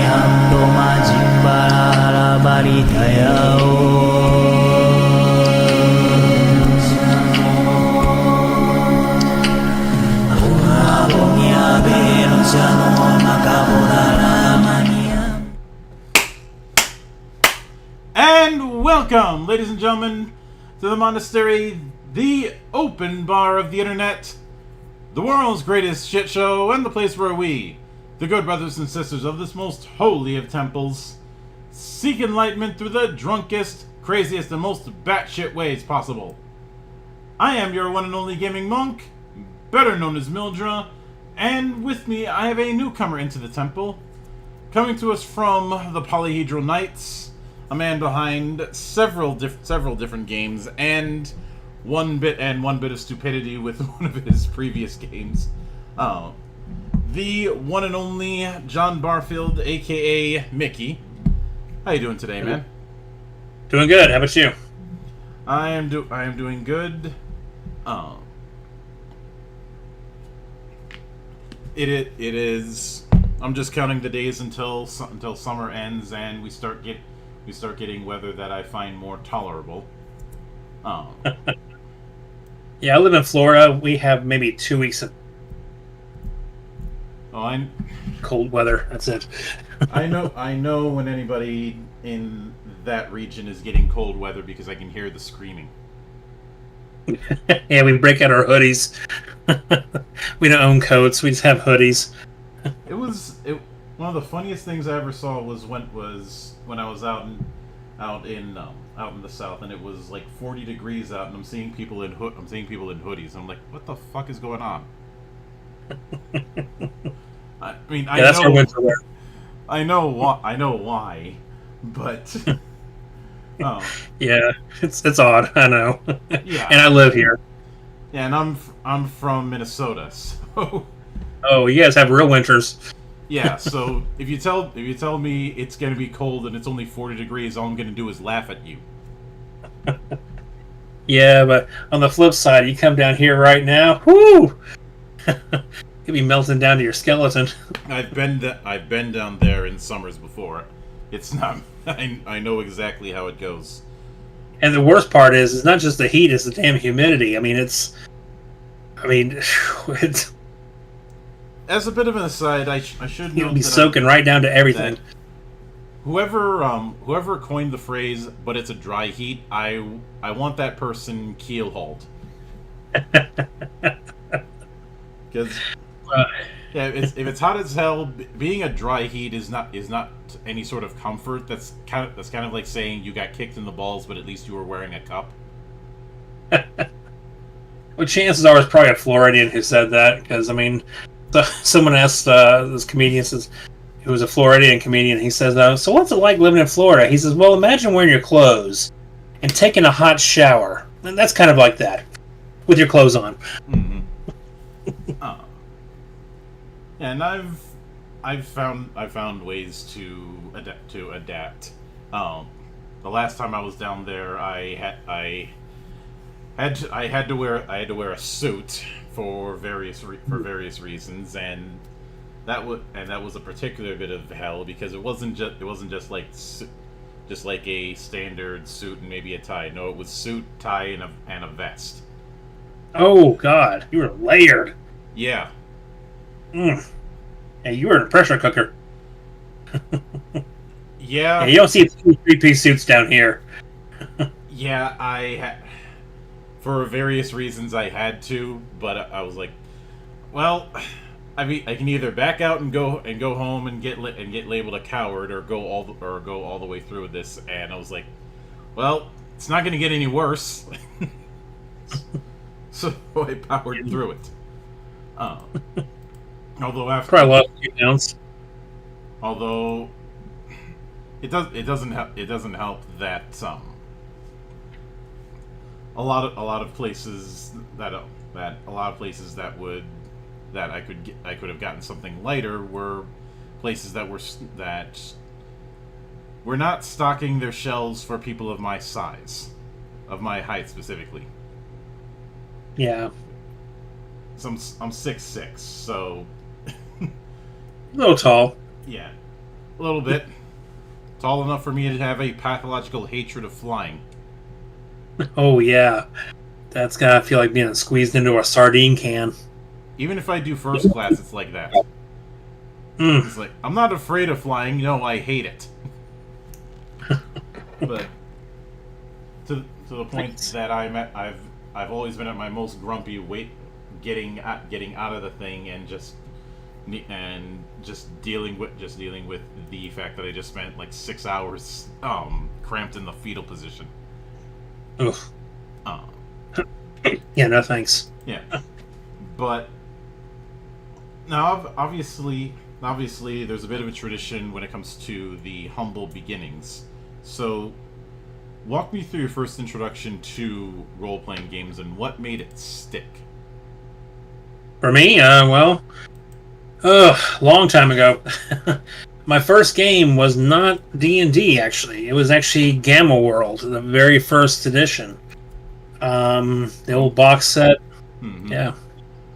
ando majimbara And welcome, ladies and gentlemen, to the monastery, the open bar of the internet, the world's greatest shit show, and the place where we, the good brothers and sisters of this most holy of temples, seek enlightenment through the drunkest, craziest, and most batshit ways possible. I am your one and only gaming monk, better known as Mildra, and with me I have a newcomer into the temple, coming to us from the Polyhedral Knights, a man behind several different games and one bit of stupidity with one of his previous games. The one and only John Barfield, aka Mickey. How you doing today, man? Doing good. How about you? I am doing good. It is. I'm just counting the days until summer ends and we start getting weather that I find more tolerable. Yeah, I live in Florida. We have maybe 2 weeks of cold weather. That's it. I know when anybody in that region is getting cold weather because I can hear the screaming. Yeah, we break out our hoodies. We don't own coats. We just have hoodies. One of the funniest things I ever saw was when I was out in the south, and it was like 40 degrees out, and I'm seeing people in hoodies. I'm like, what the fuck is going on? I mean, yeah, that's our winter wear. I know why, but yeah, it's odd. I know. Yeah, and I live here. Yeah, and I'm from Minnesota, so. Oh, you guys have real winters. Yeah, so if you tell me it's gonna be cold and it's only 40 degrees, all I'm gonna do is laugh at you. Yeah, but on the flip side, you come down here right now, whoo! You'll be melting down to your skeleton. I've been down there in summers before. It's not. I know exactly how it goes. And the worst part is, it's not just the heat; it's the damn humidity. It's. As a bit of an aside, I should You'll be soaking right down to everything. Whoever coined the phrase, but it's a dry heat, I want that person keel hauled. Because if it's hot as hell, being a dry heat is not any sort of comfort. That's kind of like saying you got kicked in the balls, but at least you were wearing a cup. Well, chances are it's probably a Floridian who said that, because someone asked this comedian, who was a Floridian comedian, he says, so what's it like living in Florida? He says, well, imagine wearing your clothes and taking a hot shower. And that's kind of like that, with your clothes on. Mm-hmm. And I've found ways to adapt. The last time I was down there, I had to wear a suit for various reasons, and that was a particular bit of hell because it wasn't just like a standard suit and maybe a tie. No, it was suit, tie, and a vest. Oh God, you were layered. Yeah. And you were in a pressure cooker. Yeah. You don't see 3-piece suits down here. Yeah, for various reasons I had to, but I was like, well, I can either back out and go home and get labeled a coward, or go all the way through with this. And I was like, well, it's not going to get any worse. So I powered through it. Although after probably lost a few pounds. Although it doesn't help that a lot of places that I could have gotten something lighter were places that were not stocking their shelves for people of my size, of my height specifically. Yeah. I'm 6'6", so a little tall. Yeah. A little bit. Tall enough for me to have a pathological hatred of flying. Oh yeah, that's gotta feel like being squeezed into a sardine can. Even if I do first class, it's like that. Mm. It's like, I'm not afraid of flying, I hate it. But to the point that I've always been at my most grumpy getting out of the thing and just dealing with the fact that I just spent like 6 hours cramped in the fetal position. Oof. Yeah, no thanks. Yeah. But now obviously there's a bit of a tradition when it comes to the humble beginnings. So walk me through your first introduction to role-playing games and what made it stick. For me, long time ago. My first game was not D&D, actually. It was actually Gamma World, the very first edition. The old box set. Mm-hmm. Yeah.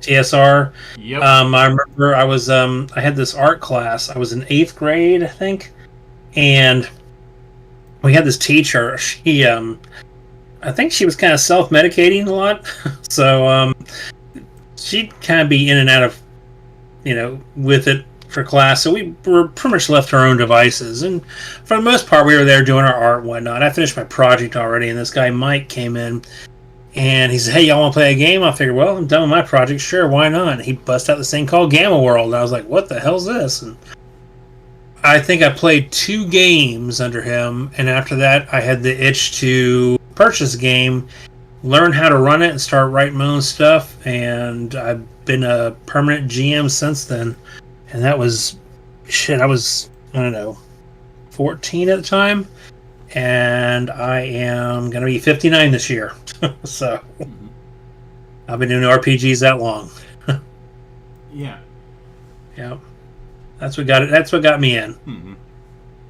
TSR. Yep. I remember I had this art class. I was in 8th grade, I think. And we had this teacher. She, I think she was kind of self-medicating a lot. So, she'd kind of be in and out of, with it for class. So we were pretty much left to our own devices. And for the most part, we were there doing our art and whatnot. I finished my project already, and this guy, Mike, came in. And he said, hey, y'all want to play a game? I figured, well, I'm done with my project. Sure, why not? And he busted out this thing called Gamma World. And I was like, what the hell's this? And I think I played 2 games under him. And after that, I had the itch to purchase a game, learn how to run it, and start writing my own stuff. And I've been a permanent GM since then. And that was, I was, 14 at the time. And I am going to be 59 this year. So, I've been doing RPGs that long. Yeah. Yeah. That's what got me in. Mm-hmm.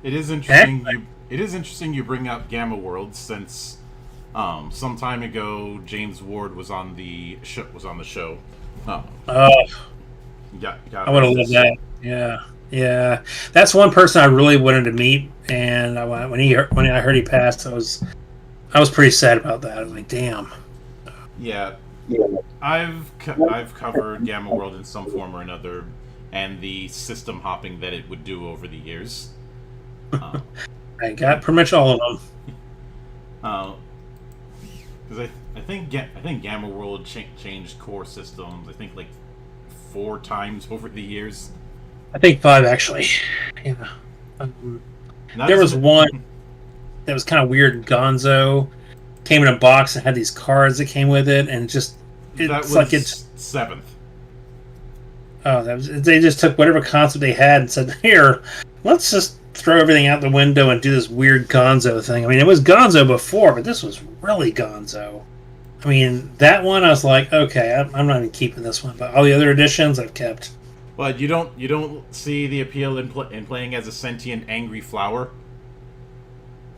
It is interesting. It is interesting you bring up Gamma World since some time ago James Ward was on the show. I would have loved that. Yeah. That's one person I really wanted to meet, and when I heard he passed, I was pretty sad about that. I was like, damn. Yeah. I've covered Gamma World in some form or another, and the system hopping that it would do over the years. I got pretty much all of them. Because I think Gamma World changed core systems. I think like 4 times over the years. I think 5 actually. Yeah. There was one that was kind of weird. Gonzo came in a box and had these cards that came with it, and it's 7th. Oh, they just took whatever concept they had and said, "Here, let's just throw everything out the window and do this weird Gonzo thing." I mean, it was Gonzo before, but this was really Gonzo. I mean, that one I was like, okay, I'm not even keeping this one, but all the other editions I've kept. But you don't see the appeal in playing as a sentient, angry flower?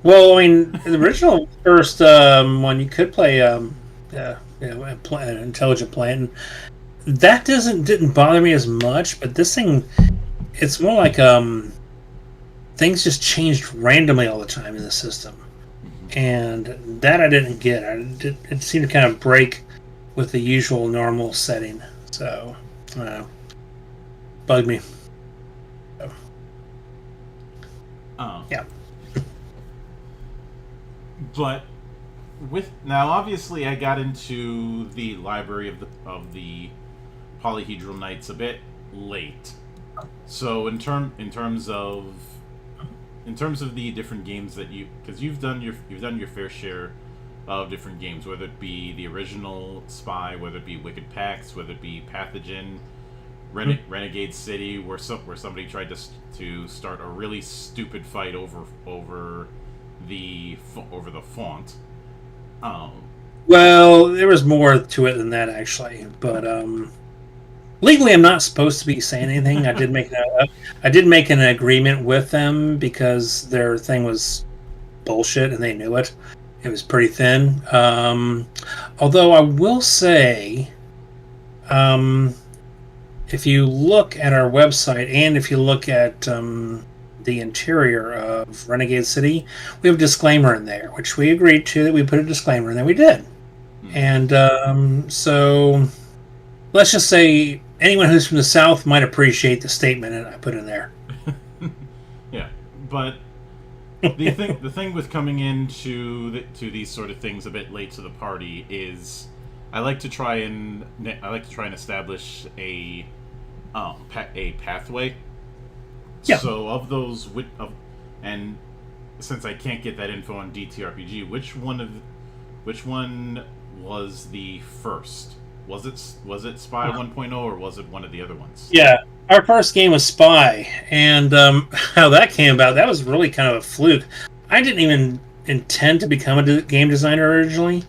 Well, I mean, the original first one you could play, an intelligent plant. And that didn't bother me as much, but this thing, it's more like things just changed randomly all the time in the system, and that I didn't get. It seemed to kind of break with the usual normal setting, so I don't know. Bugged me. So. Yeah. But now, obviously, I got into the library of the Polyhedral Knights a bit late. So in terms of the different games that because you've done your fair share of different games, whether it be the original Spy, whether it be Wicked Pax, whether it be Pathogen, Renegade City, where somebody tried to start a really stupid fight over the font. Well, there was more to it than that, actually. But legally, I'm not supposed to be saying anything. I did make an agreement with them because their thing was bullshit, and they knew it. It was pretty thin. Although I will say, if you look at our website and if you look at the interior of Renegade City, we have a disclaimer in there, which we agreed to that we put a disclaimer in there. We did. And so let's just say anyone who's from the South might appreciate the statement that I put in there. Yeah, but the thing with coming into to these sort of things a bit late to the party is I like to try and establish a pathway. Yeah. So of those and since I can't get that info on DTRPG, which one was the first? Was it Spy 1.0 or was it one of the other ones? Yeah, our first game was Spy, and how that came about, that was really kind of a fluke. I didn't even intend to become a game designer originally.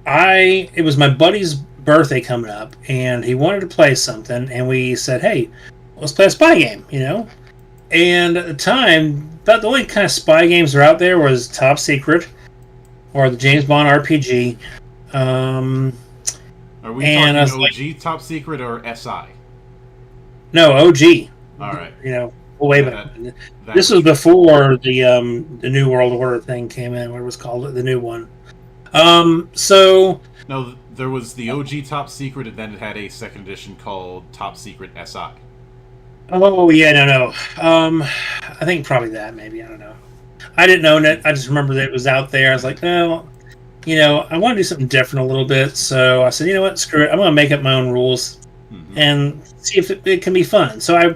It was my buddy's birthday coming up, and he wanted to play something, and we said, hey, let's play a spy game, And at the time, about the only kind of spy games that are out there was Top Secret, or the James Bond RPG. Are we talking OG Top Secret or SI? No, OG. All right. Way back. This was before the New World Order thing came in, what it was called, the new one. So no, there was the OG Top Secret, and then it had a second edition called Top Secret SI. Oh yeah, no. I think probably that, maybe, I don't know. I didn't own it. I just remember that it was out there. I was like, no, I want to do something different a little bit. So I said, you know what, screw it. I'm going to make up my own rules and see if it can be fun. So I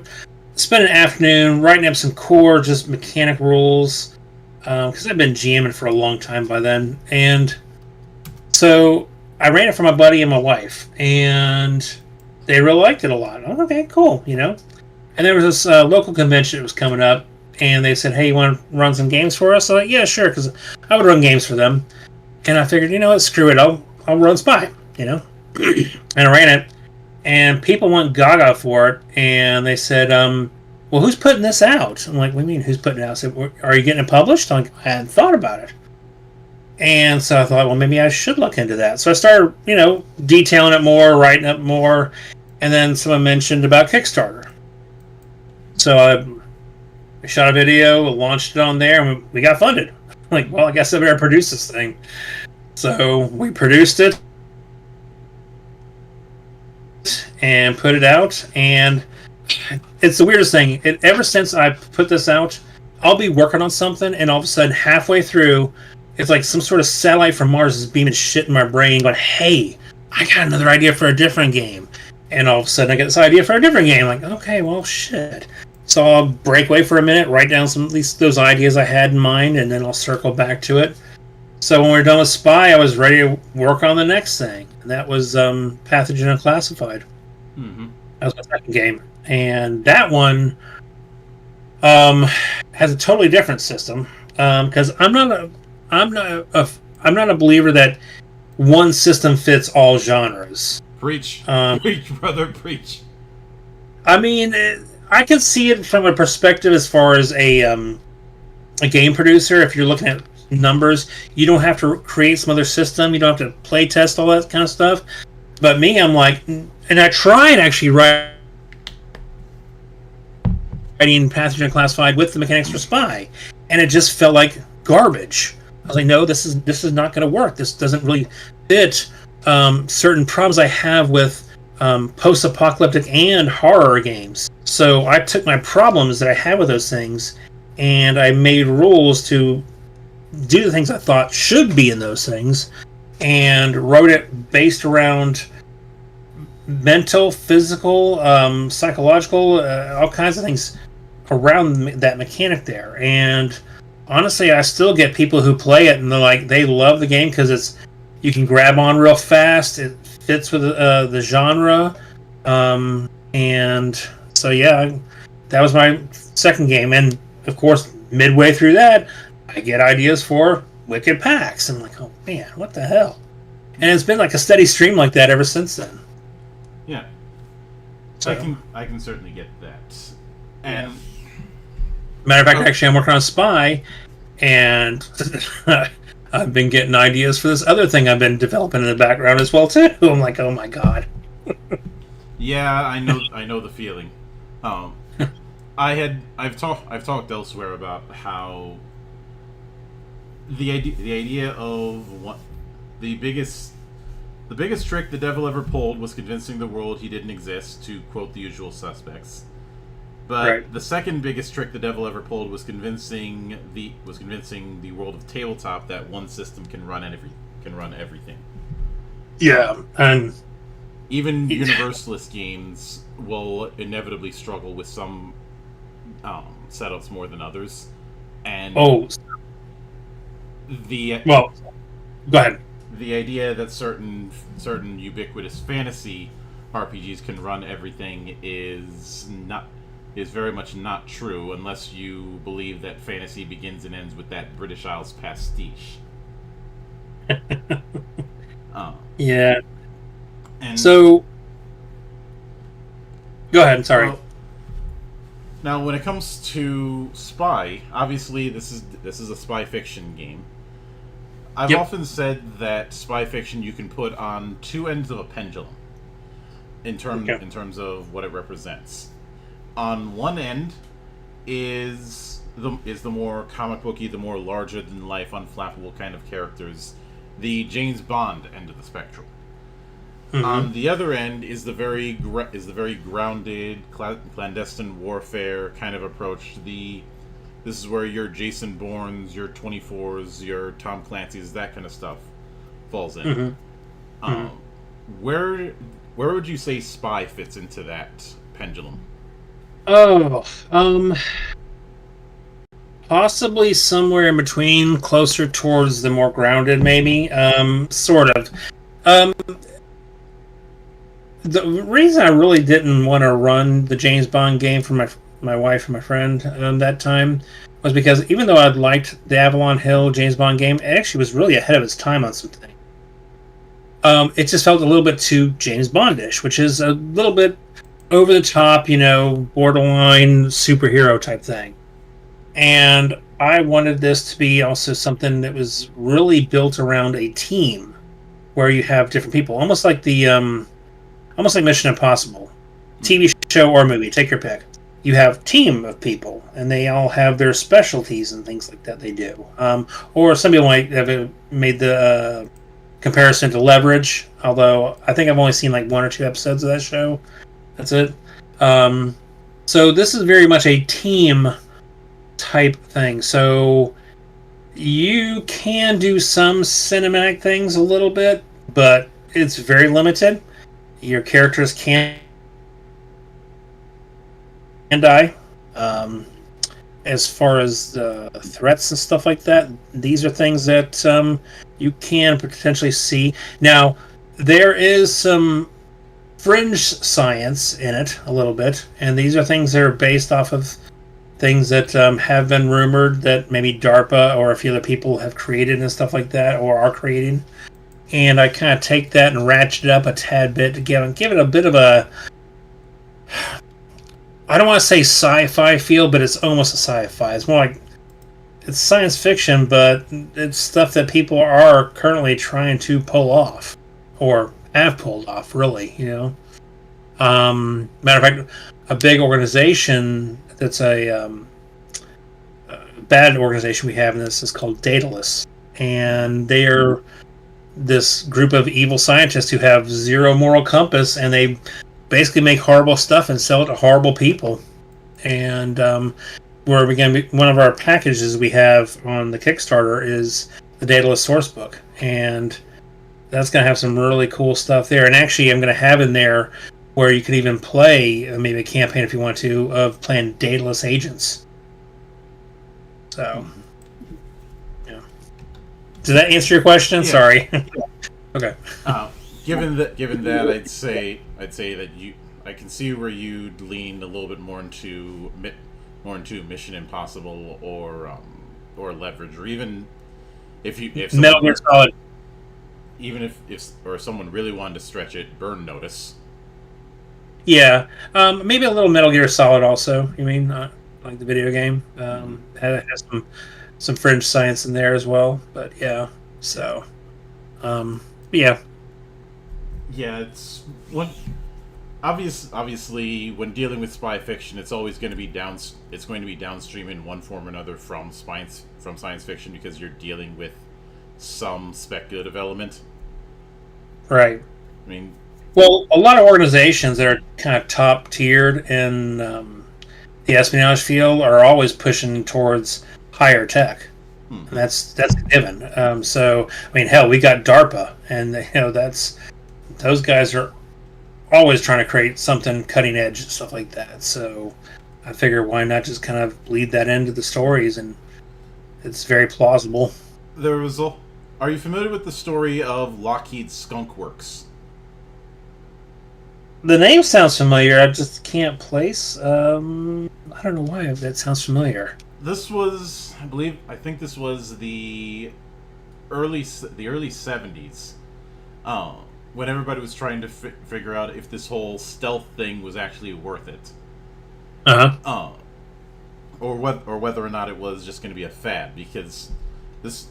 spent an afternoon writing up some core, just mechanic rules, because I've been GMing for a long time by then. And so I ran it for my buddy and my wife, and they really liked it a lot. Oh, okay, cool, And there was this local convention that was coming up, and they said, hey, you want to run some games for us? I'm like, yeah, sure, because I would run games for them. And I figured, what, screw it, I'll run Spy, And I ran it, and people went gaga for it, and they said, well, who's putting this out? I'm like, what do you mean, who's putting it out? I said, are you getting it published? I'm like, I hadn't thought about it. And so I thought, well, maybe I should look into that. So I started, detailing it more, writing up more, and then someone mentioned about Kickstarter. So I shot a video, launched it on there, and we got funded. I'm like, well, I guess I better produce this thing. So we produced it and put it out, and it's the weirdest thing. Ever since I put this out, I'll be working on something, and all of a sudden, halfway through, it's like some sort of satellite from Mars is beaming shit in my brain, going, hey, I got another idea for a different game. And all of a sudden, I get this idea for a different game. Like, okay, well, shit. So I'll break away for a minute, write down at least those ideas I had in mind, and then I'll circle back to it. So when we're done with Spy, I was ready to work on the next thing. And that was Pathogen Unclassified. Mm-hmm. That was my second game. And that one has a totally different system. Because I'm not a believer that one system fits all genres. Preach. Preach, brother, preach. I mean, I can see it from a perspective as far as a game producer. If you're looking at numbers, you don't have to create some other system. You don't have to play test all that kind of stuff. But me, I'm like, and I try and actually writing Pathogen Classified with the mechanics for Spy, and it just felt like garbage. I was like, no, this is not going to work. This doesn't really fit certain problems I have with post-apocalyptic and horror games. So I took my problems that I had with those things, and I made rules to do the things I thought should be in those things, and wrote it based around mental, physical, psychological, all kinds of things around that mechanic there. And honestly, I still get people who play it and they're like, they love the game because you can grab on real fast. It fits with the genre, and so yeah, that was my second game. And of course, midway through that, I get ideas for Wicked Packs. I'm like, oh man, what the hell? And it's been like a steady stream like that ever since then. Yeah, so I can certainly get that. And matter of fact, actually, I'm working on Spy, and I've been getting ideas for this other thing I've been developing in the background as well too. I'm like, oh my god. Yeah, I know the feeling. I've talked elsewhere about how the idea of what the biggest the biggest trick the devil ever pulled was convincing the world he didn't exist, to quote The Usual Suspects. But Right. the second biggest trick the devil ever pulled was convincing the world of tabletop that one system can run everything. Yeah, and Even Universalist games will inevitably struggle with some setups more than others, and the well, go ahead. the idea that certain ubiquitous fantasy RPGs can run everything is very much not true, unless you believe that fantasy begins and ends with that British Isles pastiche. Yeah. And So, go ahead. Sorry. well, now, when it comes to spy, obviously this is a spy fiction game. I've Yep. often said that spy fiction you can put on two ends of a pendulum in terms of what it represents. On one end is the more comic booky, the more larger than life, unflappable kind of characters, the James Bond end of the spectrum. Mhm. On the other end is the very grounded clandestine warfare kind of approach. This is where your Jason Bournes, your 24s, your Tom Clancy's, that kind of stuff falls in. Mhm. Where would you say spy fits into that pendulum? Oh, possibly somewhere in between, closer towards the more grounded, maybe. Sort of. Um, the reason I really didn't want to run the James Bond game for my wife and my friend that time was because even though I'd liked the Avalon Hill James Bond game, it actually was really ahead of its time on some things. It just felt a little bit too James Bondish, which is a little bit over the top, borderline superhero type thing. And I wanted this to be also something that was really built around a team, where you have different people, almost like Mission Impossible, TV show or movie, take your pick. You have a team of people, and they all have their specialties and things like that they do. Or some people might have made the comparison to Leverage, although I think I've only seen like one or two episodes of that show. That's it. So this is very much a team type thing. So you can do some cinematic things a little bit, but it's very limited. Your characters can die. As far as threats and stuff like that, these are things that you can potentially see. Now, there is some fringe science in it a little bit, and these are things that are based off of things that have been rumored that maybe DARPA or a few other people have created and stuff like that, or are creating. And I kind of take that and ratchet it up a tad bit to give it a bit of a, I don't want to say sci-fi feel, but it's almost a sci-fi. It's more like, it's science fiction, but it's stuff that people are currently trying to pull off, or have pulled off, really, Matter of fact, a big organization that's a bad organization we have in this is called Daedalus, and they are this group of evil scientists who have zero moral compass, and they basically make horrible stuff and sell it to horrible people. And one of our packages we have on the Kickstarter is the Daedalus Sourcebook, and that's going to have some really cool stuff there. And actually, I'm going to have in there where you can even play maybe a campaign if you want to of playing Daedalus agents. So, yeah. Did that answer your question? Yeah. Sorry. Okay. Given that, I'd say that I can see where you'd lean a little bit more into Mission Impossible or Leverage, or even if Metal Gear Solid. even if someone really wanted to stretch it, Burn Notice. Yeah, maybe a little Metal Gear Solid also. You mean like the video game? Has some fringe science in there as well. But yeah, so yeah. Yeah, it's what obviously, when dealing with spy fiction, it's always going to be It's going to be downstream in one form or another from science fiction because you're dealing with some speculative element. Right. I mean, well, a lot of organizations that are kind of top tiered in the espionage field are always pushing towards higher tech. And that's a given. So, I mean, hell, we got DARPA, and those guys are always trying to create something cutting edge and stuff like that. So, I figure why not just kind of bleed that into the stories, and it's very plausible. Are you familiar with the story of Lockheed Skunk Works? The name sounds familiar. I just can't place. I don't know why that sounds familiar. This was, I think this was the early 70s, when everybody was trying to figure out if this whole stealth thing was actually worth it, or whether or not it was just going to be a fad, because this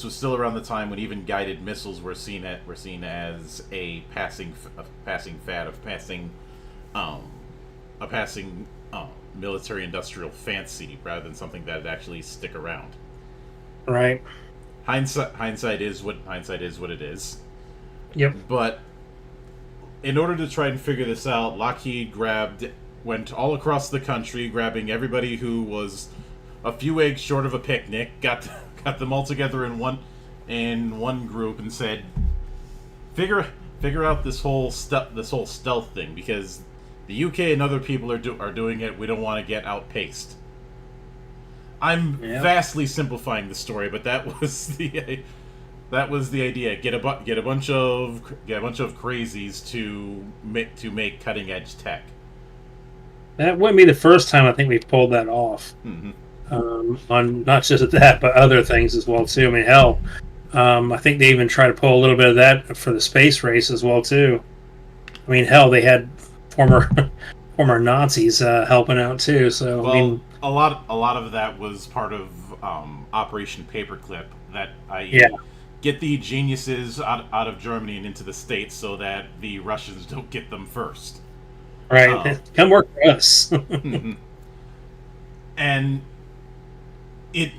was still around the time when even guided missiles were seen as a passing fad, a passing military-industrial fancy rather than something that'd actually stick around. Right. Hindsight is what it is. Yep. But in order to try and figure this out, Lockheed went all across the country, grabbing everybody who was a few eggs short of a picnic, got them all together in one group, and said, "Figure out this whole stealth thing, because the UK and other people are doing it. We don't want to get outpaced." I'm vastly simplifying the story, but that was the idea. Get a bunch of crazies to make cutting edge tech. That wouldn't be the first time I think we've pulled that off. On not just that, but other things as well too. I mean, hell, I think they even try to pull a little bit of that for the space race as well too. I mean, hell, they had former Nazis helping out too. So well, I mean, a lot of that was part of Operation Paperclip. That get the geniuses out of Germany and into the States so that the Russians don't get them first. Right, come work for us. And it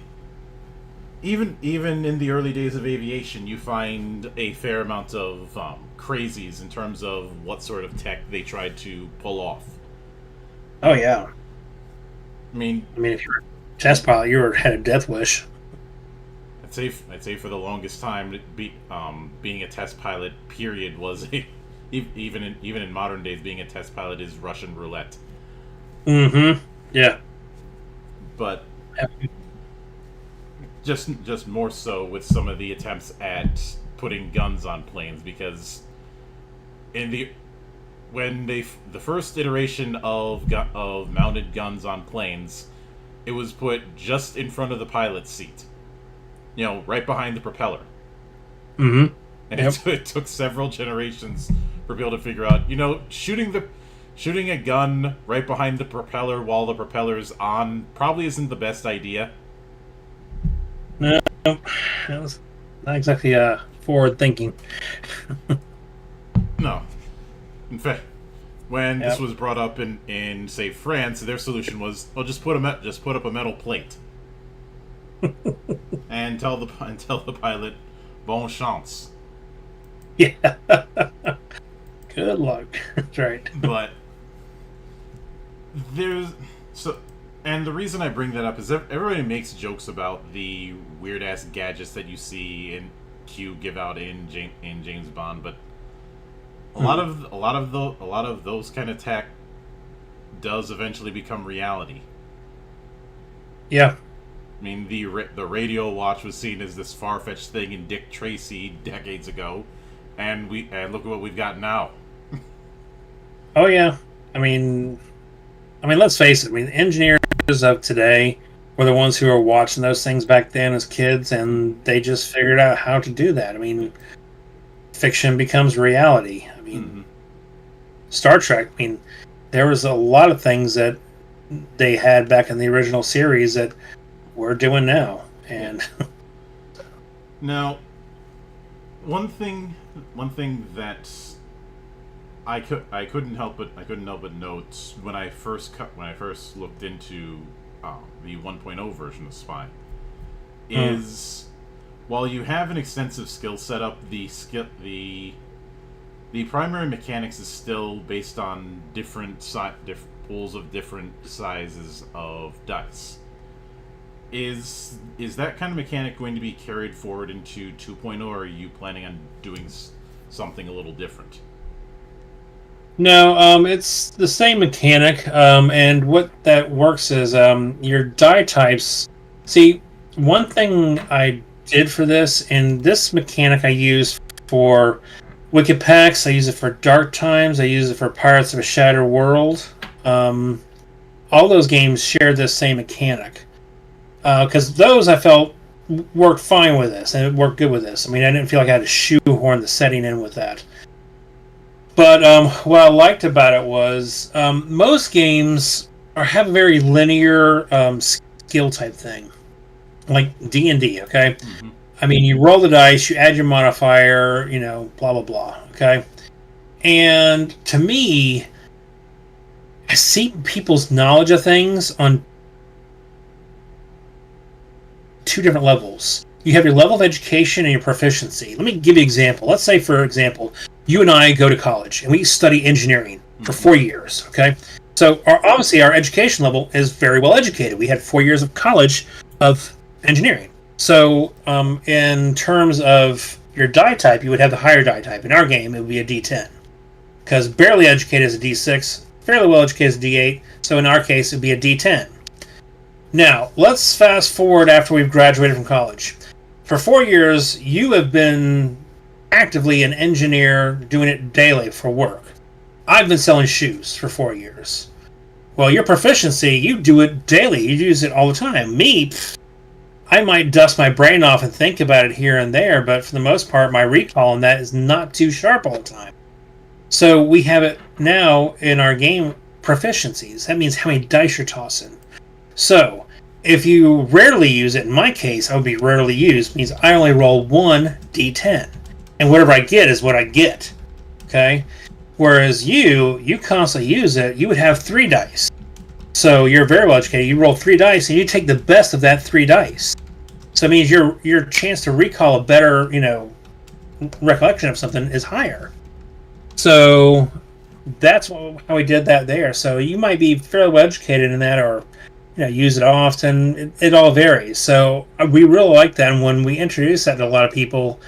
even in the early days of aviation, you find a fair amount of crazies in terms of what sort of tech they tried to pull off. Oh yeah. I mean, if you're a test pilot, you had a death wish. I'd say for the longest time, being a test pilot, period, was even in modern days, being a test pilot is Russian roulette. Yeah. But just more so with some of the attempts at putting guns on planes, because when the first iteration of mounted guns on planes, it was put just in front of the pilot's seat, right behind the propeller. And it took several generations for people to figure out, shooting a gun right behind the propeller while the propeller's on probably isn't the best idea. No, that was not exactly forward thinking. No. In fact, when this was brought up in say France, their solution was, just put up a metal plate and tell the pilot, bon chance. Yeah. Good luck. That's right. But and the reason I bring that up is everybody makes jokes about the weird ass gadgets that you see in Q give out in James Bond, but a lot of those kind of tech does eventually become reality. Yeah. I mean, the radio watch was seen as this far-fetched thing in Dick Tracy decades ago, and look at what we've got now. Oh yeah. I mean, let's face it. I mean, engineers of today were the ones who were watching those things back then as kids, and they just figured out how to do that. I mean, fiction becomes reality. I mean, Star Trek. I mean, there was a lot of things that they had back in the original series that we're doing now, and now one thing that I couldn't help but note when I first looked into the 1.0 version of Spy is while you have an extensive skill setup, the primary mechanics is still based on different pools of different sizes of dice. Is that kind of mechanic going to be carried forward into 2.0, or are you planning on doing something a little different? No, it's the same mechanic, and what that works is your die types. See, one thing I did for this, and this mechanic I use for Wicked Packs, I use it for Dark Times, I use it for Pirates of a Shattered World. All those games share this same mechanic. Because those I felt worked fine with this, and it worked good with this. I mean, I didn't feel like I had to shoehorn the setting in with that. But what I liked about it was most games have a very linear skill type thing, like D&D, okay? Mm-hmm. I mean, you roll the dice, you add your modifier, blah, blah, blah, okay? And to me, I see people's knowledge of things on two different levels. You have your level of education and your proficiency. Let me give you an example. Let's say, for example, you and I go to college and we study engineering for 4 years, okay? So obviously our education level is very well educated. We had 4 years of college of engineering. So in terms of your die type, you would have the higher die type. In our game, it would be a D10. Because barely educated is a D6, fairly well educated is a D8, so in our case, it would be a D10. Now, let's fast forward after we've graduated from college. For 4 years, you have been actively an engineer doing it daily for work. I've been selling shoes for 4 years. Well, your proficiency, you do it daily. You use it all the time. Me, I might dust my brain off and think about it here and there, but for the most part, my recall on that is not too sharp all the time. So we have it now in our game proficiencies. That means how many dice you're tossing. So if you rarely use it, in my case, I would be rarely used, means I only roll 1 D10. And whatever I get is what I get. Okay? Whereas you constantly use it, you would have 3 dice. So you're very well educated. You roll 3 dice, and you take the best of that 3 dice. So it means your chance to recall a better, recollection of something is higher. So that's how we did that there. So you might be fairly well educated in that, or use it often. It all varies. So we really like that. And when we introduce that to a lot of people,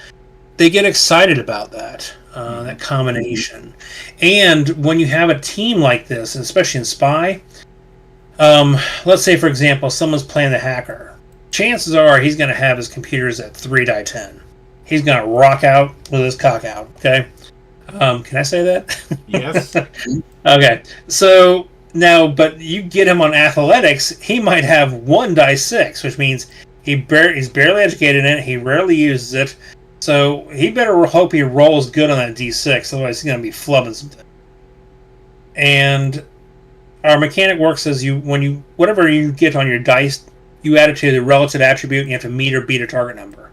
they get excited about that. That combination. And when you have a team like this, especially in Spy, let's say, for example, someone's playing the hacker. Chances are he's going to have his computers at 3 die 10. He's going to rock out with his cock out, okay? Can I say that? Yes. Okay. So, now, but you get him on athletics, he might have 1 die 6, which means he's barely educated in it, he rarely uses it, so he better hope he rolls good on that D6, otherwise he's going to be flubbing something. And our mechanic works as whatever you get on your dice, you add it to the relative attribute, and you have to meet or beat a target number.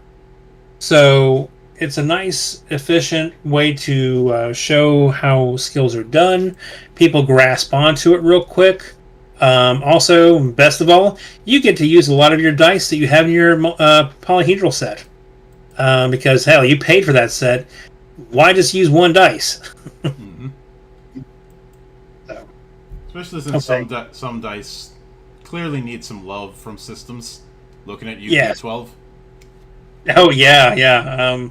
So it's a nice, efficient way to show how skills are done. People grasp onto it real quick. Also, best of all, you get to use a lot of your dice that you have in your polyhedral set. Because, hell, you paid for that set. Why just use 1 dice? Mm-hmm. So, especially since some dice clearly need some love from systems. Looking at you, yeah. D12. Oh, yeah.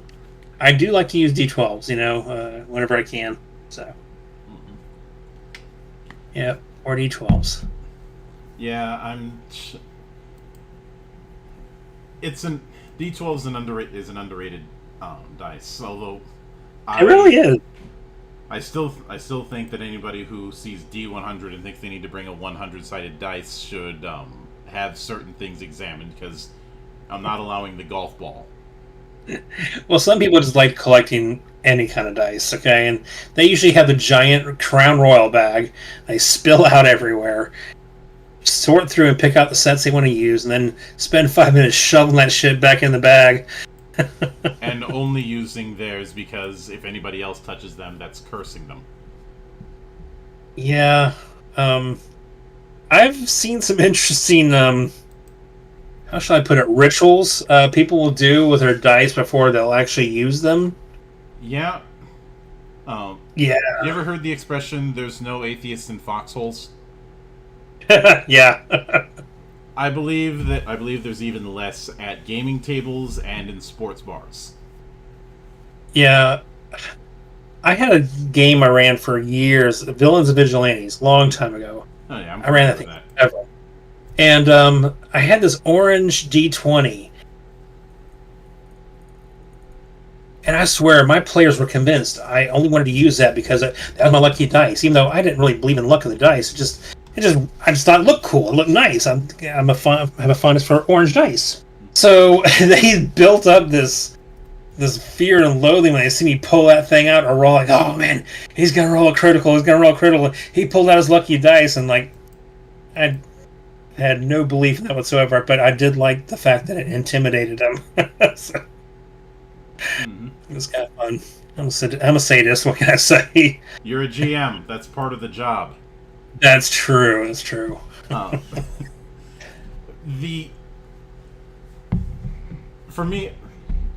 I do like to use D12s, whenever I can. So, yeah, or D12s. Yeah, D12 is an underrated dice. Although it really is. I still think that anybody who sees D100 and thinks they need to bring a 100-sided dice should have certain things examined, because I'm not allowing the golf ball. Well, some people just like collecting any kind of dice, okay? And they usually have the giant Crown Royal bag. They spill out everywhere. Sort through and pick out the sets they want to use, and then spend 5 minutes shoveling that shit back in the bag. And only using theirs because if anybody else touches them, that's cursing them. Yeah. I've seen some interesting, how should I put it, rituals people will do with their dice before they'll actually use them. Yeah. Um, Yeah. you ever heard the expression "there's no atheists in foxholes"? Yeah. I believe there's even less at gaming tables and in sports bars. Yeah. I had a game I ran for years, Villains and Vigilantes, long time ago. Oh yeah, I'm I ran familiar that with thing that. ever. And I had this orange D20. And I swear, my players were convinced I only wanted to use that because that was my lucky dice. Even though I didn't really believe in luck of the dice, I just thought it looked cool. It looked nice. I have a fondness for orange dice. So they built up this fear and loathing when they see me pull that thing out or roll. Like, oh man, he's gonna roll a critical. He's gonna roll a critical. He pulled out his lucky dice, and like, I had no belief in that whatsoever. But I did like the fact that it intimidated him. So, Mm-hmm. it was kind of fun. I'm a sadist. What can I say? You're a GM. That's part of the job. That's true. That's true. Uh, the for me,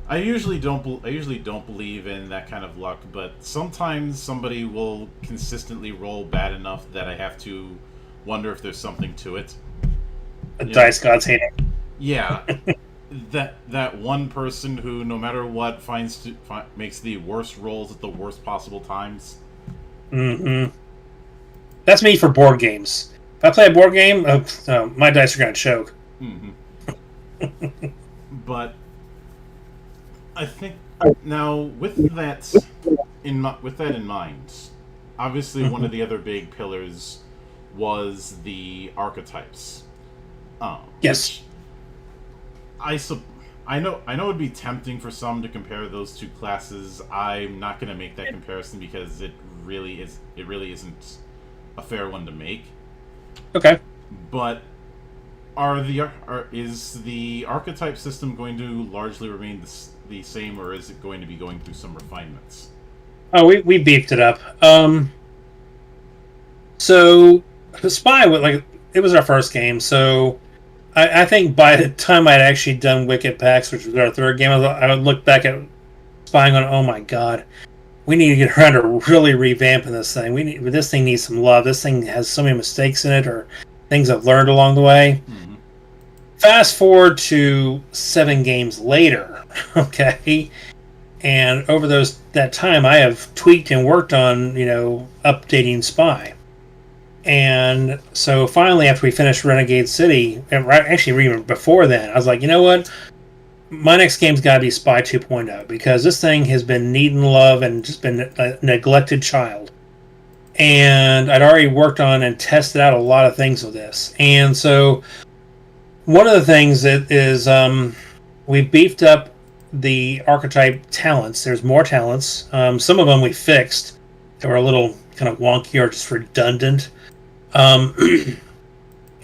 I usually don't believe in that kind of luck, but sometimes somebody will consistently roll bad enough that I have to wonder if there's something to it. The You dice gods hate it. Yeah, that one person who, no matter what, makes the worst rolls at the worst possible times. Mm-hmm. That's me for board games. If I play a board game, my dice are going to choke. Mm-hmm. But I think now with that in mind, obviously one of the other big pillars was the archetypes. Yes. Which I know it'd be tempting for some to compare those two classes. I'm not going to make that comparison because it really isn't a fair one to make. Okay. But is the archetype system going to largely remain the same, or is it going to be going through some refinements? Oh, we beefed it up. So the spy it was our first game, so I think by the time I'd actually done Wicked Pax, which was our third game, I would look back at spying on, oh my god, we need to get around to really revamping this thing. This thing needs some love. This thing has so many mistakes in it, or things I've learned along the way. Mm-hmm. Fast forward to 7 games later, okay, and over that time, I have tweaked and worked on updating Spy. And so finally, after we finished Renegade City, and actually even before then, I was like, you know what? My next game's got to be Spy 2.0 because this thing has been needing love and just been a neglected child. And I'd already worked on and tested out a lot of things with this. And so one of the things that is we beefed up the archetype talents. There's more talents. Some of them we fixed. They were a little kind of wonky or just redundant.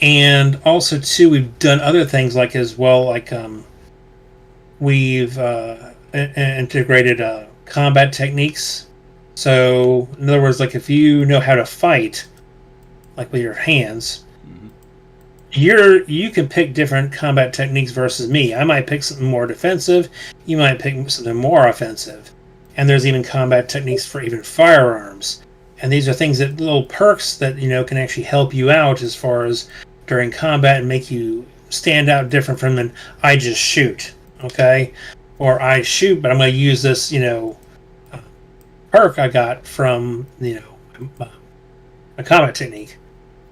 And also too, we've done other things like we've integrated combat techniques. So in other words, like if you know how to fight, like with your hands, you can pick different combat techniques versus me. I might pick something more defensive. You might pick something more offensive. And there's even combat techniques for even firearms. And these are things that little perks that can actually help you out as far as during combat and make you stand out different from than I just shoot, okay? Or I shoot, but I'm going to use this perk I got from a combat technique,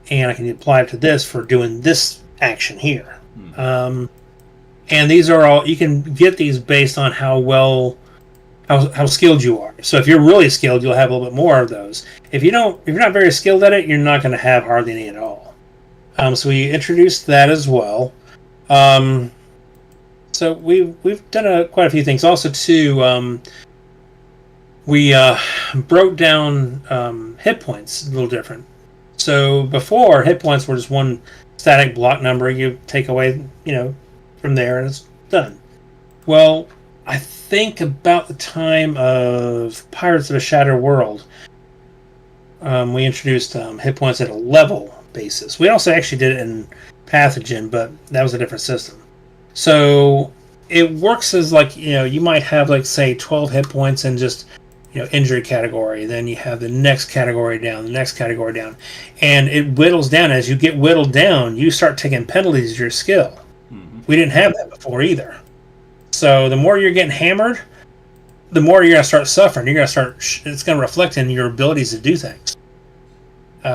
and I can apply it to this for doing this action here. And these are all you can get these based on how skilled you are. So if you're really skilled, you'll have a little bit more of those. If you're not very skilled at it, you're not going to have hardly any at all. So we introduced that as well. So we've done quite a few things. Also, too, we broke down hit points a little different. So before, hit points were just one static block number you take away, from there, and it's done. Well, I think about the time of Pirates of a Shattered World, we introduced hit points at a level basis. We also actually did it in Pathogen, but that was a different system. So it works as like, you might have like say 12 hit points in just injury category. Then you have the next category down, the next category down, and it whittles down. As you get whittled down, you start taking penalties to your skill. Mm-hmm. We didn't have that before either. So the more you're getting hammered, the more you're going to start suffering. You're going to start. It's going to reflect in your abilities to do things,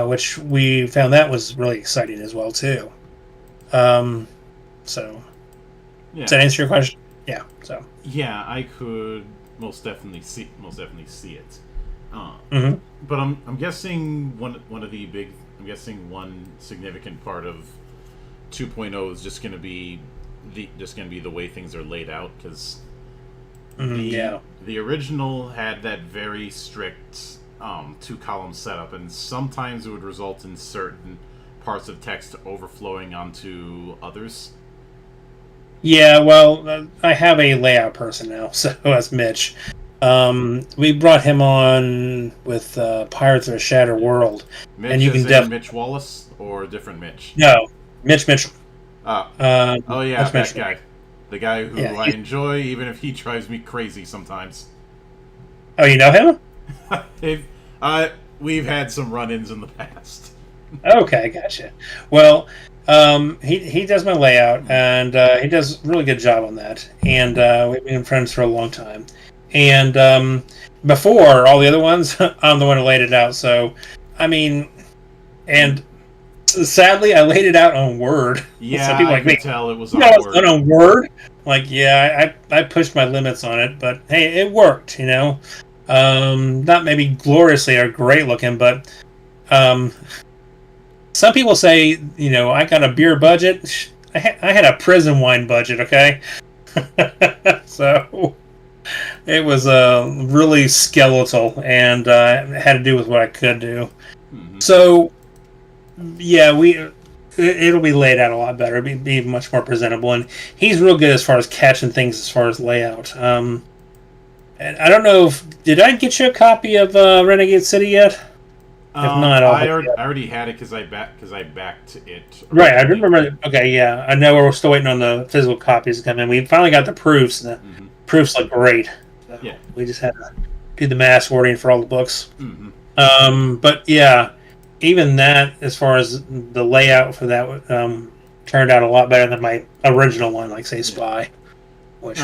which we found that was really exciting as well too. So, does that answer your question? Yeah. So. Yeah, I could most definitely see it. Mm-hmm. But I'm guessing one significant part of 2.0 is just going to be the way things are laid out, because the original had that very strict 2-column setup, and sometimes it would result in certain parts of text overflowing onto others. Yeah, well, I have a layout person now, so that's Mitch. We brought him on with Pirates of a Shattered World. Mitch, and you can Mitch Wallace or a different Mitch? No, Mitch Mitchell. That guy. The guy who I enjoy, even if he drives me crazy sometimes. Oh, you know him? We've had some run-ins in the past. Okay, gotcha. Well, he does my layout, and he does a really good job on that. And we've been friends for a long time. And before all the other ones, I'm the one who laid it out. So, I mean, and sadly, I laid it out on Word. Yeah, so people I could tell it was on Word. On Word. Like, yeah, I pushed my limits on it, but hey, it worked. Not maybe gloriously or great looking, but some people say, I got a beer budget. I had a prison wine budget, okay? So it was really skeletal, and it had to do with what I could do. Mm-hmm. So, yeah, it'll be laid out a lot better. It'll be much more presentable, and he's real good as far as catching things as far as layout. And I don't know did I get you a copy of Renegade City yet? If not, I already had it because I backed it. Right, I remember. Okay, yeah, I know we're still waiting on the physical copies to come in. We finally got the proofs, and the proofs look great. So yeah, we just had to do the mass ordering for all the books. Mm-hmm. But yeah, even that, as far as the layout for that, turned out a lot better than my original one, like say Spy. Which,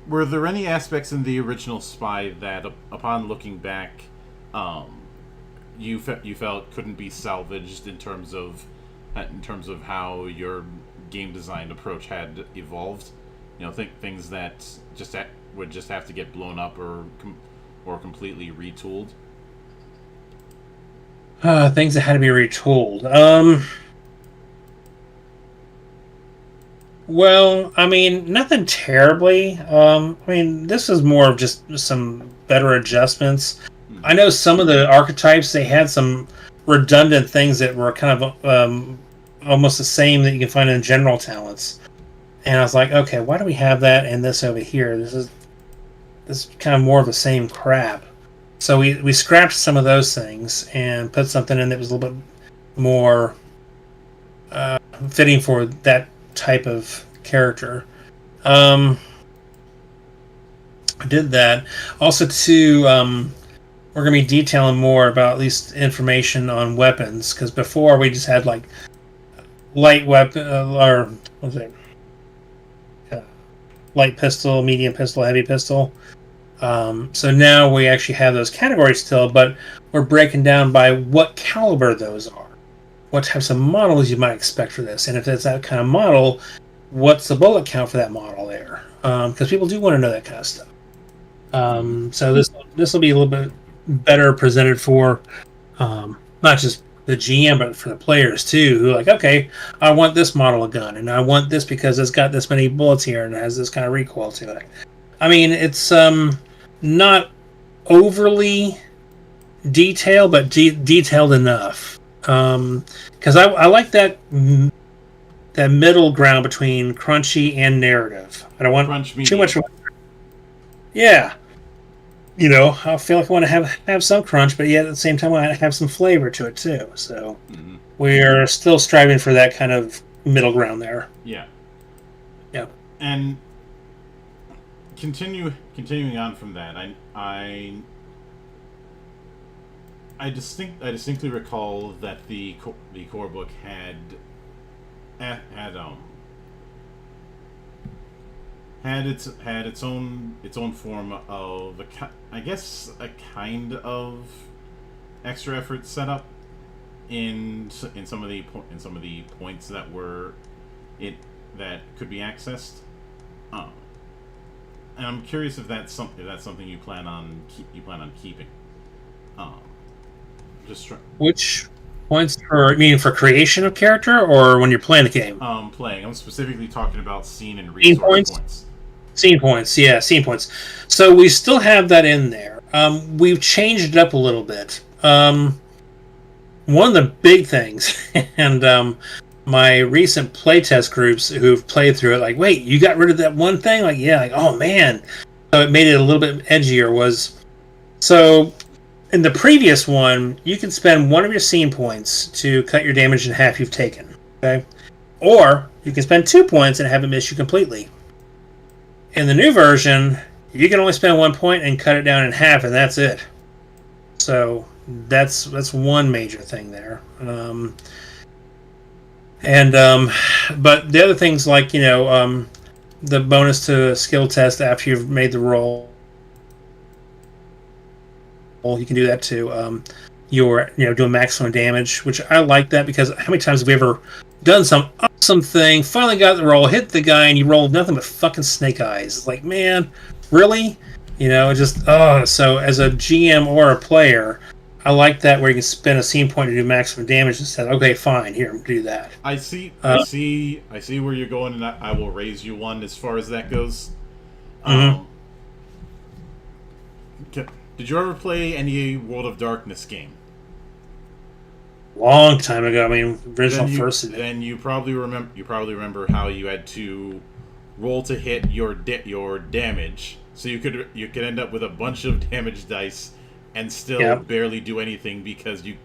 were there any aspects in the original Spy that, upon looking back, you felt couldn't be salvaged in terms of how your game design approach had evolved? Things that would just have to get blown up or completely retooled. Things that had to be retooled. Well, I mean, nothing terribly. I mean, this is more of just some better adjustments. I know some of the archetypes, they had some redundant things that were kind of almost the same that you can find in general talents. And I was like, okay, why do we have that and this over here? This is kind of more of the same crap. So we scrapped some of those things and put something in that was a little bit more fitting for that type of character. I did that. Also, too, we're going to be detailing more about at least information on weapons, because before we just had like light weapon, or what was it? Light pistol, medium pistol, heavy pistol. So now we actually have those categories still, but we're breaking down by what caliber those are. What types of models you might expect for this. And if it's that kind of model, what's the bullet count for that model there? Because people do want to know that kind of stuff. So this will be a little bit better presented for not just the GM, but for the players too, who are like, okay, I want this model of gun, and I want this because it's got this many bullets here and it has this kind of recoil to it. I mean, it's not overly detailed, but detailed enough. Because I like that middle ground between crunchy and narrative. I don't want too much. Yeah. I feel like I want to have some crunch, but yet at the same time, I want to have some flavor to it too. So we're still striving for that kind of middle ground there. Yeah. Yeah. And continuing on from that, I distinctly recall that the core book had its own form of I guess a kind of extra effort setup in some of the points that were that could be accessed. And I'm curious if that's something you plan on keeping. Just Which points for creation of character or when you're playing the game? Playing. I'm specifically talking about scene and Scene resource points. Scene points, yeah, scene points. So we still have that in there. We've changed it up a little bit. One of the big things, and my recent playtest groups who've played through it, like, wait, you got rid of that one thing? Like, yeah, like, oh man. So it made it a little bit edgier. So in the previous one, you can spend one of your scene points to cut your damage in half you've taken. Okay? Or you can spend 2 points and have it miss you completely. In the new version, you can only spend 1 point and cut it down in half, and that's it. So that's one major thing there. But the other things like the bonus to a skill test after you've made the roll, you can do that too. You're doing maximum damage, which I like that because how many times have we ever done some awesome thing, finally got the roll, hit the guy, and you rolled nothing but fucking snake eyes? It's like, man, really? So as a GM or a player, I like that where you can spend a scene point to do maximum damage instead. Okay, fine, here, do that. I see where you're going, and I will raise you one as far as that goes. Did you ever play any World of Darkness game? Long time ago. I mean, original first. Then you probably remember how you had to roll to hit your damage, so you could end up with a bunch of damage dice and still barely do anything because you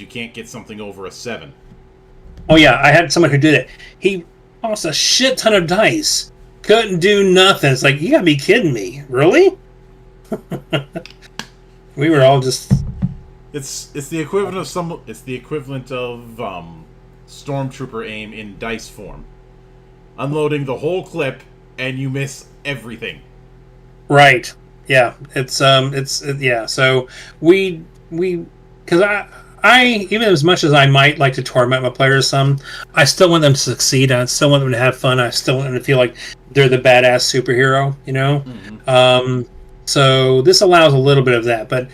can't get something over a 7. Oh yeah, I had someone who did it. He lost a shit ton of dice, couldn't do nothing. It's like, you gotta be kidding me, really? We were all just. It's the equivalent of Stormtrooper aim in dice form. Unloading the whole clip and you miss everything. Right. Yeah. Yeah. So we because I even as much as I might like to torment my players some, I still want them to succeed. I still want them to have fun. I still want them to feel like they're the badass superhero. So this allows a little bit of that, but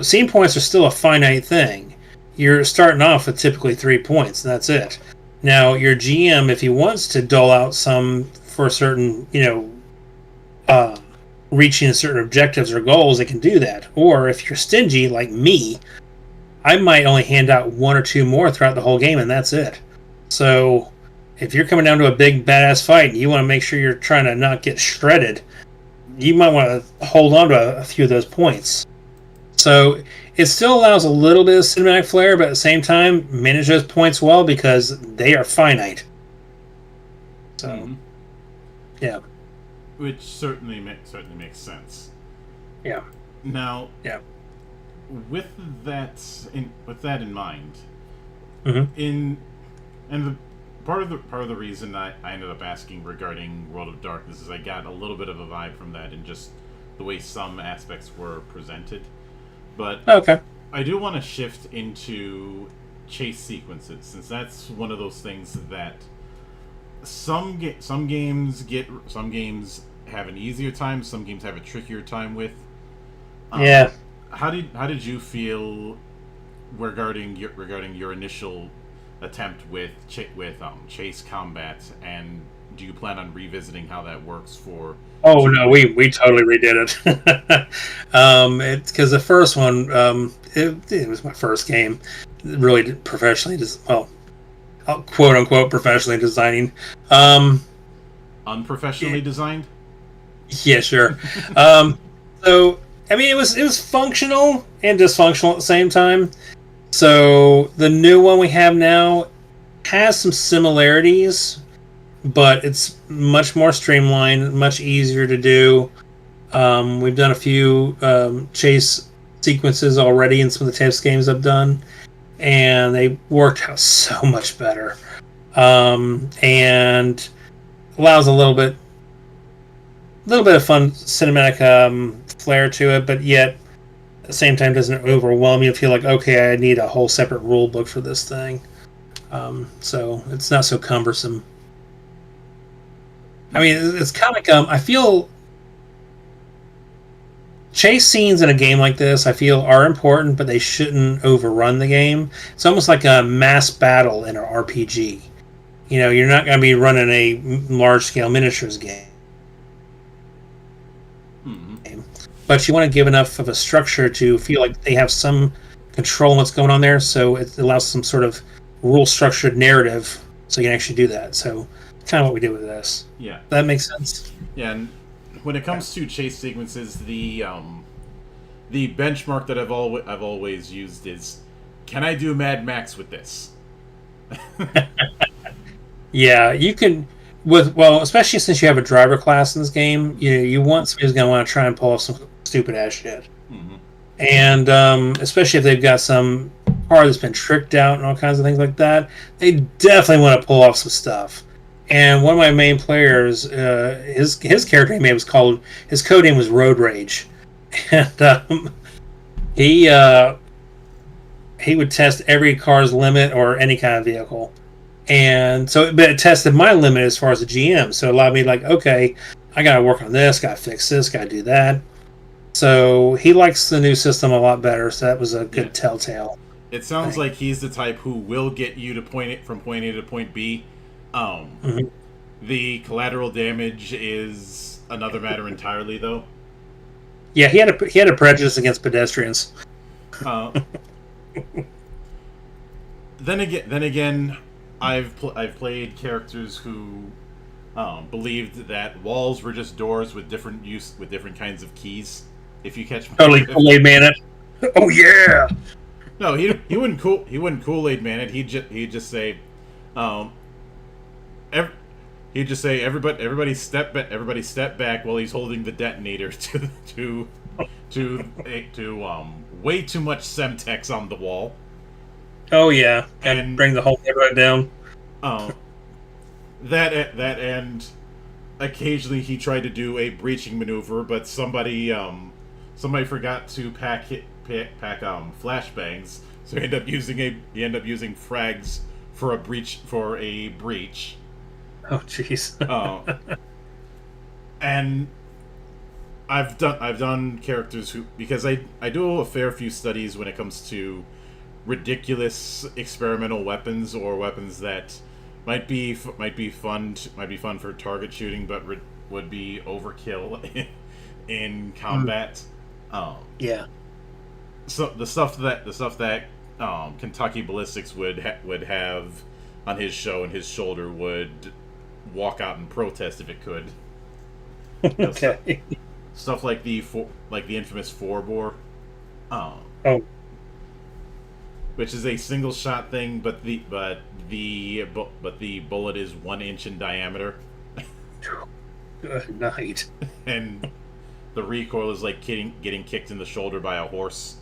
scene points are still a finite thing. You're starting off with typically 3 points, and that's it. Now, your GM, if he wants to dole out some for certain, reaching certain objectives or goals, they can do that. Or if you're stingy, like me, I might only hand out 1 or 2 more throughout the whole game, and that's it. So, if you're coming down to a big badass fight and you want to make sure you're trying to not get shredded, you might want to hold on to a few of those points. So it still allows a little bit of cinematic flair, but at the same time, manage those points well because they are finite. So, yeah. Which certainly makes sense. Yeah. Now, yeah. With that in mind, part of the reason I ended up asking regarding World of Darkness is I got a little bit of a vibe from that and just the way some aspects were presented. But I do want to shift into chase sequences, since that's one of those things that some games have an easier time, some games have a trickier time with. Yeah. How did you feel regarding your initial attempt with chase combat, and do you plan on revisiting how that works for? Oh no, we totally redid it. It's because the first one, it was my first game, really professionally, quote unquote professionally designing. Unprofessionally designed? Yeah, sure. So I mean, it was functional and dysfunctional at the same time. So the new one we have now has some similarities, but it's much more streamlined, much easier to do. We've done a few chase sequences already in some of the test games I've done, and they worked out so much better. And allows a little bit of fun cinematic flair to it, but yet at the same time doesn't overwhelm you. Feel like, okay, I need a whole separate rule book for this thing. So it's not so cumbersome. I mean, it's kind of like I feel chase scenes in a game like this, I feel, are important, but they shouldn't overrun the game. It's almost like a mass battle in an RPG. You know, you're not going to be running a large-scale miniatures game. Mm-hmm. But you want to give enough of a structure to feel like they have some control on what's going on there, so it allows some sort of rule-structured narrative so you can actually do that. So kind of what we do with this. Yeah. That makes sense? Yeah, and when it comes to chase sequences, the benchmark that I've always used is, can I do Mad Max with this? Yeah, you can. Especially since you have a driver class in this game, you want somebody who's going to want to try and pull off some stupid ass shit. Mm-hmm. And especially if they've got some car that's been tricked out and all kinds of things like that, they definitely want to pull off some stuff. And one of my main players, his character name his code name was Road Rage, and he would test every car's limit or any kind of vehicle, and so but it tested my limit as far as the GM, so it allowed me like, okay, I gotta work on this, gotta fix this, gotta do that. So he likes the new system a lot better, so that was a good telltale. It sounds like he's the type who will get you to from point A to point B. Mm-hmm. The collateral damage is another matter entirely, though. Yeah, he had a prejudice against pedestrians. Then again, I've played characters who believed that walls were just doors with different kinds of keys. If you catch totally Kool-Aid man it. Oh yeah. No, he wouldn't Kool-Aid man it. He'd just say, everybody step back while he's holding the detonator to way too much Semtex on the wall. Oh yeah, and bring the whole neighborhood down. That and occasionally he tried to do a breaching maneuver, but somebody forgot to pack flashbangs, so he ended up using frags for a breach. Oh jeez. And I've done characters who, because I do a fair few studies when it comes to ridiculous experimental weapons or weapons that might be fun for target shooting, but would be overkill in combat. Yeah. So the stuff that Kentucky Ballistics would have on his show and his shoulder would walk out and protest if it could. Okay. Stuff like the infamous 4-bore, which is a single shot thing, but the bullet is 1 inch in diameter. Good night. And the recoil is like getting kicked in the shoulder by a horse.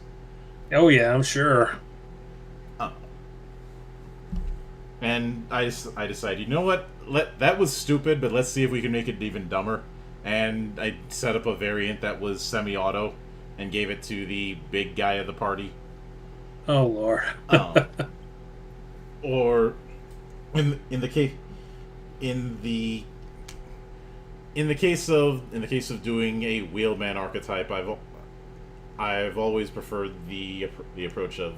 Oh yeah, I'm sure. And I decided, you know what? That was stupid, but let's see if we can make it even dumber. And I set up a variant that was semi-auto and gave it to the big guy of the party. Oh Lord. Or in the case of doing a wheelman archetype, I've always preferred the approach of,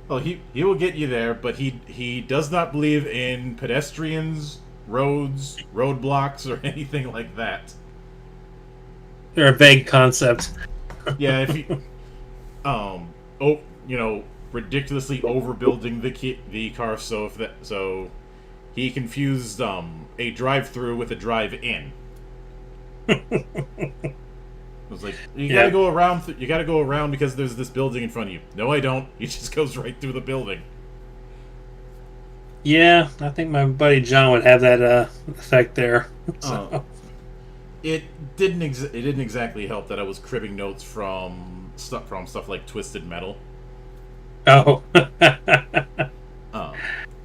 well, he will get you there, but he does not believe in pedestrians, roads, roadblocks, or anything like that. They're a vague concept. Yeah, if he, ridiculously overbuilding the car so he confused a drive-through with a drive-in. It was like, you gotta go around. You gotta go around because there's this building in front of you. No, I don't. He just goes right through the building. Yeah, I think my buddy John would have that effect there. So. It didn't exactly help that I was cribbing notes from stuff like Twisted Metal. Oh.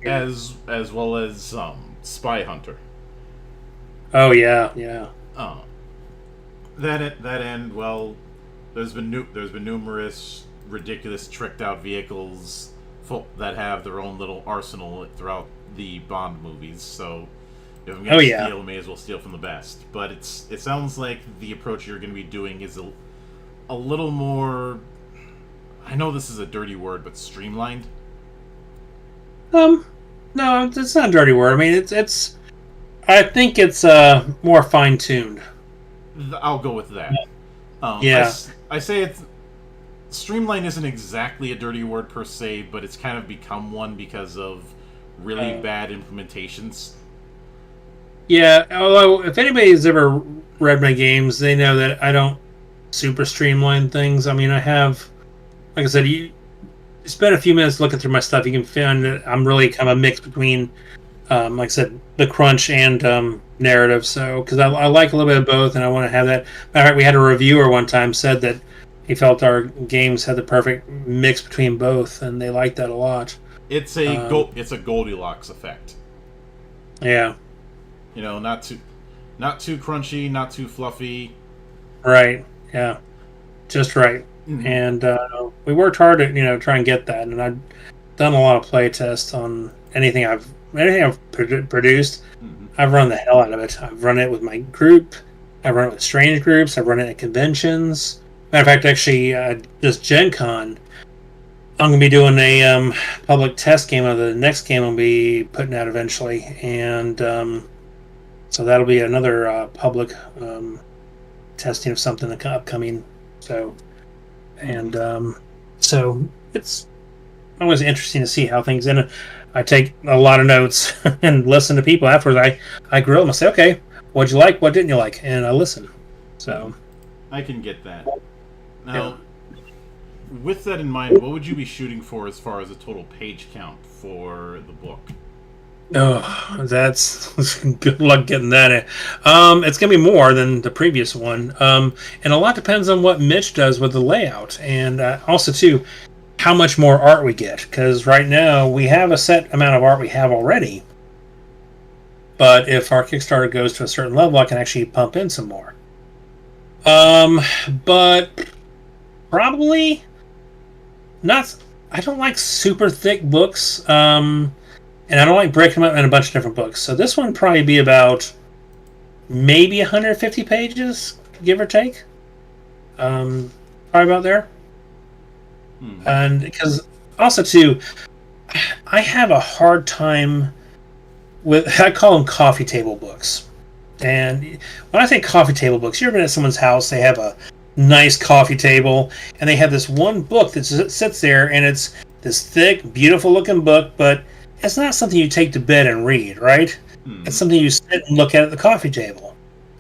As well as Spy Hunter. Oh yeah. That end, well, there's been numerous ridiculous tricked out vehicles that have their own little arsenal throughout the Bond movies. So if I'm gonna steal, may as well steal from the best. But it sounds like the approach you're going to be doing is a little more. I know this is a dirty word, but streamlined. No, it's not a dirty word. I mean, it's. I think it's more fine tuned. I'll go with that. Yeah. I say it's streamlined isn't exactly a dirty word per se, but it's kind of become one because of really bad implementations. Yeah, although if anybody's ever read my games, they know that I don't super streamline things. I mean, I have, like I said, you spend a few minutes looking through my stuff, you can find that I'm really kind of a mix between, like I said, the crunch and narrative. So, because I like a little bit of both, and I want to have that. Matter of fact, we had a reviewer one time said that he felt our games had the perfect mix between both, and they liked that a lot. It's a Goldilocks effect. Yeah. You know, not too crunchy, not too fluffy. Right. Yeah. Just right. Mm-hmm. And we worked hard to try and get that. And I've done a lot of play tests on anything I've produced. Mm-hmm. I've run the hell out of it. I've run it with my group. I've run it with strange groups. I've run it at conventions. Matter of fact, actually, this Gen Con, I'm going to be doing a public test game of the next game I'll be putting out eventually. And so that'll be another public testing of something upcoming. So, and so it's always interesting to see how things end. I take a lot of notes and listen to people afterwards. I grill them and say, okay, what'd you like? What didn't you like? And I listen. So I can get that. Now, with that in mind, what would you be shooting for as far as a total page count for the book? Oh, that's good luck getting that in. It's going to be more than the previous one. And a lot depends on what Mitch does with the layout. And also, too, how much more art we get. Because right now, we have a set amount of art we have already. But if our Kickstarter goes to a certain level, I can actually pump in some more. But probably not. I don't like super thick books. And I don't like breaking them up in a bunch of different books. So this one would probably be about maybe 150 pages, give or take. Probably about there. And because also, too, I have a hard time with, I call them coffee table books. And when I say coffee table books, you ever been at someone's house, they have a nice coffee table, and they have this one book that sits there, and it's this thick, beautiful-looking book, but it's not something you take to bed and read, right? It's something you sit and look at the coffee table.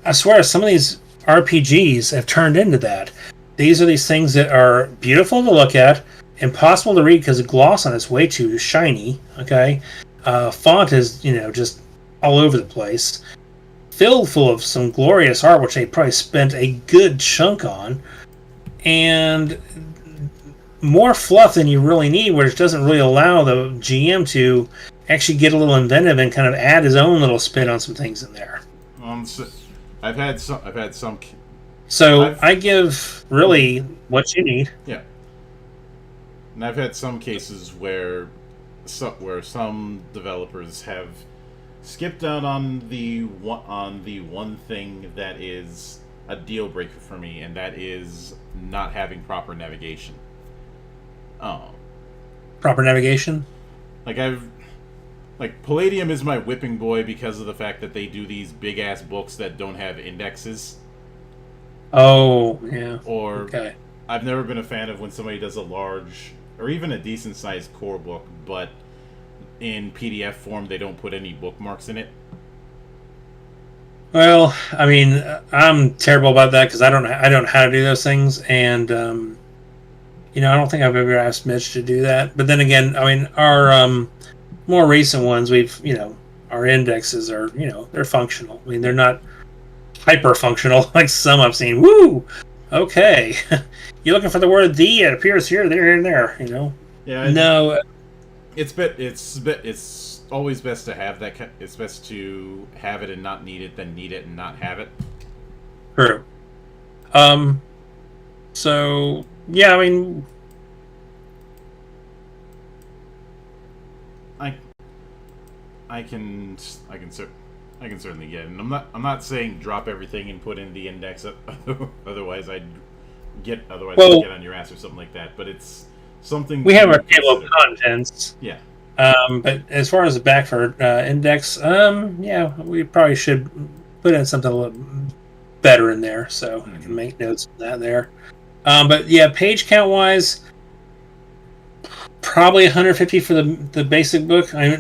I swear, some of these RPGs have turned into that. These are these things that are beautiful to look at, impossible to read because the gloss on it's way too shiny, okay? Font is, just all over the place. Filled full of some glorious art, which they probably spent a good chunk on. And more fluff than you really need, which doesn't really allow the GM to actually get a little inventive and kind of add his own little spin on some things in there. I've had some. So I give really what you need. Yeah, and I've had some cases where some developers have skipped out on the one thing that is a deal breaker for me, and that is not having proper navigation. Proper navigation? Like Palladium is my whipping boy because of the fact that they do these big ass books that don't have indexes. Oh, yeah. Or okay. I've never been a fan of when somebody does a large or even a decent sized core book, but in PDF form they don't put any bookmarks in it. Well, I mean, I'm terrible about that because I don't know how to do those things, and I don't think I've ever asked Mitch to do that. But then again, I mean, our more recent ones, our indexes are, they're functional. I mean, they're not hyper functional like some I've seen. Woo! Okay, you're looking for the word "the"? It appears here, there, and there. Yeah. No. It's always best to have that. It's best to have it and not need it than need it and not have it. True. So yeah, I mean, I I can I can cer- I can certainly get it. And I'm not saying drop everything and put in the index. Otherwise I'd get on your ass or something like that. But it's something we have to our table of consider. contents. Yeah. But as far as the back for index, yeah, we probably should put in something a little better in there, so I can make notes of that there. But yeah, page count wise, probably 150 for the basic book. I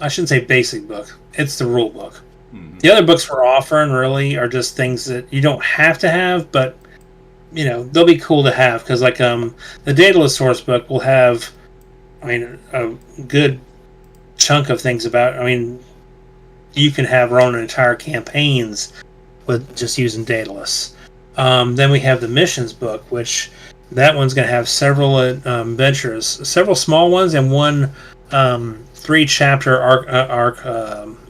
shouldn't say basic book. It's the rule book. Mm-hmm. The other books we're offering really are just things that you don't have to have, but they'll be cool to have because like the Daedalus source book will have, a good chunk of things about. You can have run entire campaigns with just using Daedalus. Then we have the missions book, which that one's going to have several adventures, several small ones, and one 3-chapter arc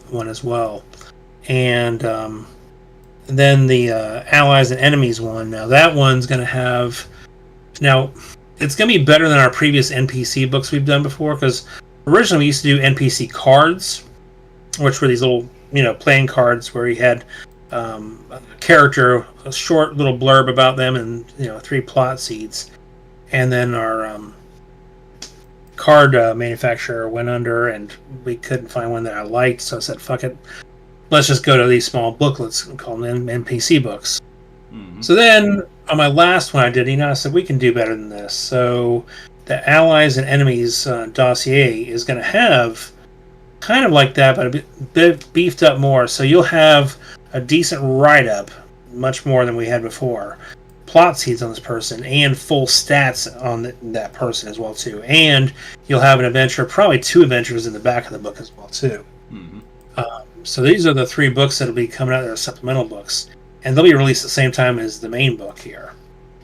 one as well. And then the allies and enemies one. Now that one's going to have. Now it's going to be better than our previous NPC books we've done before because originally we used to do NPC cards, which were these little playing cards where you had a character, a short little blurb about them, and 3 plot seeds. And then our card manufacturer went under, and we couldn't find one that I liked, so I said, "Fuck it, let's just go to these small booklets and call them NPC books." Mm-hmm. So then on my last one I did, I said we can do better than this. So the Allies and Enemies dossier is going to have kind of like that, but a bit beefed up more. So you'll have a decent write-up, much more than we had before. Plot seeds on this person, and full stats on that person as well, too. And you'll have an adventure, probably 2 adventures in the back of the book as well, too. Mm-hmm. So these are the 3 books that'll be coming out. They're supplemental books. And they'll be released at the same time as the main book here.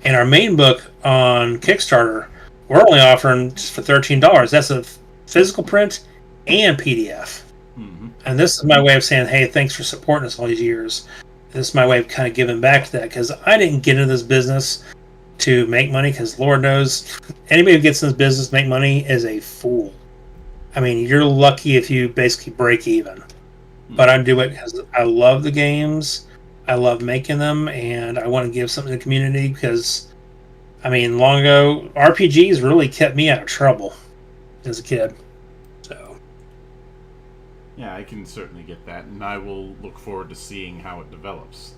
And our main book on Kickstarter, we're only offering just for $13. That's a physical print and PDF. Mm-hmm. And this is my way of saying, hey, thanks for supporting us all these years. This is my way of kind of giving back to that, because I didn't get into this business to make money, because Lord knows, anybody who gets in this business to make money is a fool. You're lucky if you basically break even. Mm-hmm. But I do it because I love the games, I love making them, and I want to give something to the community, because, long ago, RPGs really kept me out of trouble as a kid. Yeah, I can certainly get that, and I will look forward to seeing how it develops.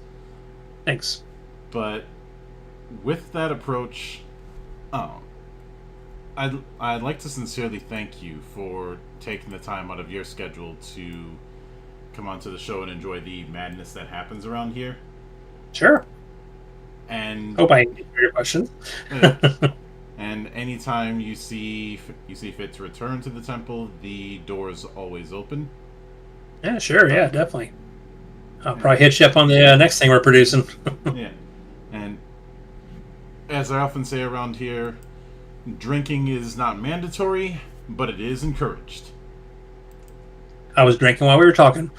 Thanks. But with that approach, I'd like to sincerely thank you for taking the time out of your schedule to come onto the show and enjoy the madness that happens around here. Sure. And hope I answered your question. And anytime you see fit to return to the temple, the door's always open. Yeah, sure. Yeah, definitely. I'll probably hit you up on the next thing we're producing. Yeah. And as I often say around here, drinking is not mandatory, but it is encouraged. I was drinking while we were talking.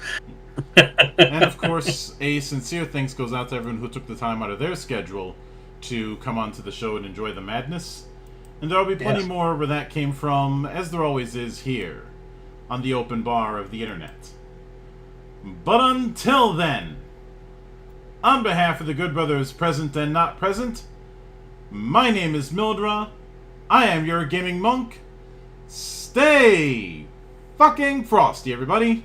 And of course, a sincere thanks goes out to everyone who took the time out of their schedule to come onto the show and enjoy the madness. And there'll be plenty more where that came from, as there always is here, on the open bar of the internet. But until then, on behalf of the good brothers present and not present, my name is Mildra, I am your gaming monk. Stay fucking frosty, everybody!